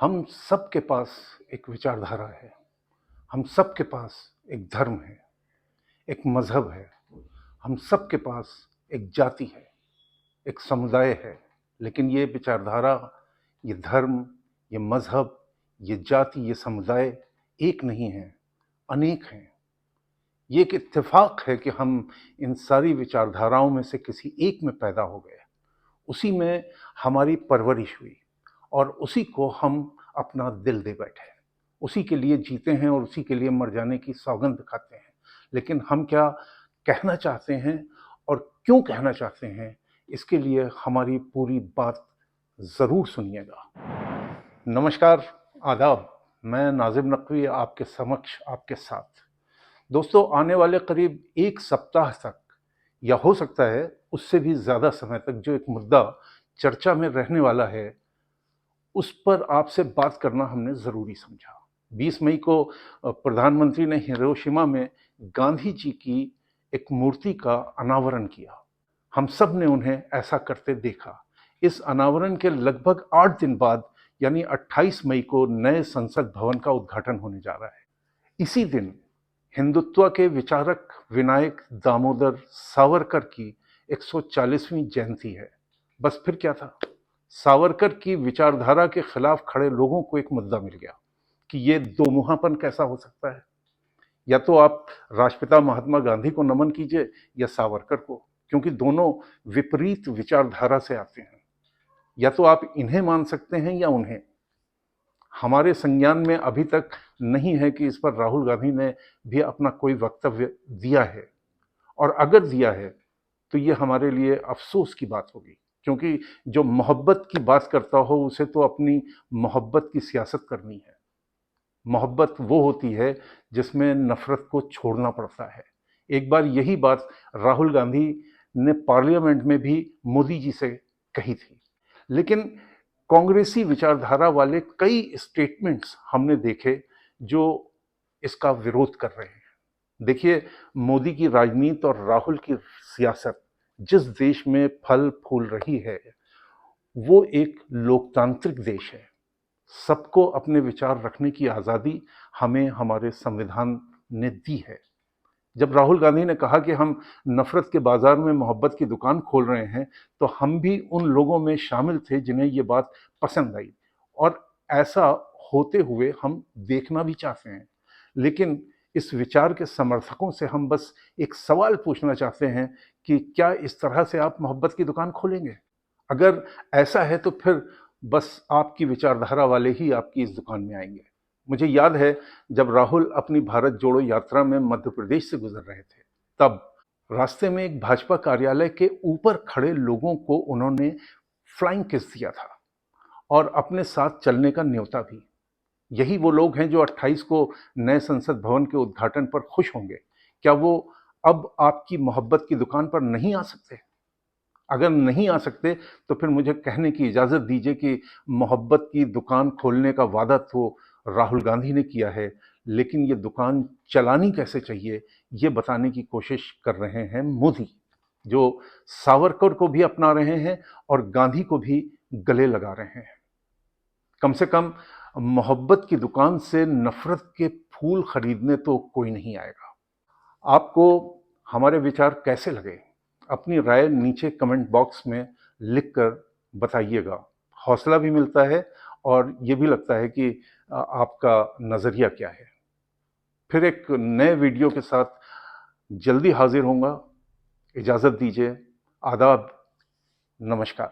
हम सबके पास एक विचारधारा है, हम सबके पास एक धर्म है, एक मज़हब है, हम सबके पास एक जाति है, एक समुदाय है। लेकिन ये विचारधारा, ये धर्म, ये मज़हब, ये जाति, ये समुदाय एक नहीं है, अनेक हैं। ये एक इत्तेफ़ाक है कि हम इन सारी विचारधाराओं में से किसी एक में पैदा हो गए। उसी में हमारी परवरिश हुई और उसी को हम अपना दिल दे बैठे। उसी के लिए जीते हैं और उसी के लिए मर जाने की सौगंध खाते हैं। लेकिन हम क्या कहना चाहते हैं और क्यों कहना चाहते हैं, इसके लिए हमारी पूरी बात ज़रूर सुनिएगा। नमस्कार, आदाब। मैं नाज़िम नक़वी आपके समक्ष आपके साथ। दोस्तों, आने वाले करीब 1 सप्ताह तक या हो सकता है उससे भी ज़्यादा समय तक जो एक मुद्दा चर्चा में रहने वाला है, उस पर आपसे बात करना हमने ज़रूरी समझा। 20 मई को प्रधानमंत्री ने हिरोशिमा में गांधी जी की एक मूर्ति का अनावरण किया। हम सब ने उन्हें ऐसा करते देखा। इस अनावरण के लगभग 8 दिन बाद यानी 28 मई को नए संसद भवन का उद्घाटन होने जा रहा है। इसी दिन हिंदुत्व के विचारक विनायक दामोदर सावरकर की 140वीं जयंती है। बस फिर क्या था, सावरकर की विचारधारा के खिलाफ खड़े लोगों को एक मुद्दा मिल गया कि ये दो मुहांपन कैसा हो सकता है। या तो आप राष्ट्रपिता महात्मा गांधी को नमन कीजिए या सावरकर को, क्योंकि दोनों विपरीत विचारधारा से आते हैं। या तो आप इन्हें मान सकते हैं या उन्हें। हमारे संज्ञान में अभी तक नहीं है कि इस पर राहुल गांधी ने भी अपना कोई वक्तव्य दिया है, और अगर दिया है तो ये हमारे लिए अफसोस की बात होगी, क्योंकि जो मोहब्बत की बात करता हो उसे तो अपनी मोहब्बत की सियासत करनी है। मोहब्बत वो होती है जिसमें नफरत को छोड़ना पड़ता है। एक बार यही बात राहुल गांधी ने पार्लियामेंट में भी मोदी जी से कही थी। लेकिन कांग्रेसी विचारधारा वाले कई स्टेटमेंट्स हमने देखे जो इसका विरोध कर रहे हैं। देखिए, मोदी की राजनीति और राहुल की सियासत जिस देश में फल फूल रही है वो एक लोकतांत्रिक देश है। सबको अपने विचार रखने की आज़ादी हमें हमारे संविधान ने दी है। जब राहुल गांधी ने कहा कि हम नफरत के बाजार में मोहब्बत की दुकान खोल रहे हैं, तो हम भी उन लोगों में शामिल थे जिन्हें ये बात पसंद आई, और ऐसा होते हुए हम देखना भी चाहते हैं। लेकिन इस विचार के समर्थकों से हम बस एक सवाल पूछना चाहते हैं कि क्या इस तरह से आप मोहब्बत की दुकान खोलेंगे? अगर ऐसा है तो फिर बस आपकी विचारधारा वाले ही आपकी इस दुकान में आएंगे। मुझे याद है, जब राहुल अपनी भारत जोड़ो यात्रा में मध्य प्रदेश से गुजर रहे थे, तब रास्ते में एक भाजपा कार्यालय के ऊपर खड़े लोगों को उन्होंने फ्लाइंग किस दिया था और अपने साथ चलने का न्योता भी। यही वो लोग हैं जो 28 को नए संसद भवन के उद्घाटन पर खुश होंगे। क्या वो अब आपकी मोहब्बत की दुकान पर नहीं आ सकते? अगर नहीं आ सकते तो फिर मुझे कहने की इजाज़त दीजिए कि मोहब्बत की दुकान खोलने का वादा तो राहुल गांधी ने किया है, लेकिन ये दुकान चलानी कैसे चाहिए ये बताने की कोशिश कर रहे हैं मोदी, जो सावरकर को भी अपना रहे हैं और गांधी को भी गले लगा रहे हैं। कम से कम मोहब्बत की दुकान से नफरत के फूल खरीदने तो कोई नहीं आएगा। आपको हमारे विचार कैसे लगे? अपनी राय नीचे कमेंट बॉक्स में लिखकर बताइएगा। हौसला भी मिलता है और ये भी लगता है कि आपका नज़रिया क्या है। फिर एक नए वीडियो के साथ जल्दी हाजिर होऊंगा। इजाज़त दीजिए। आदाब। नमस्कार।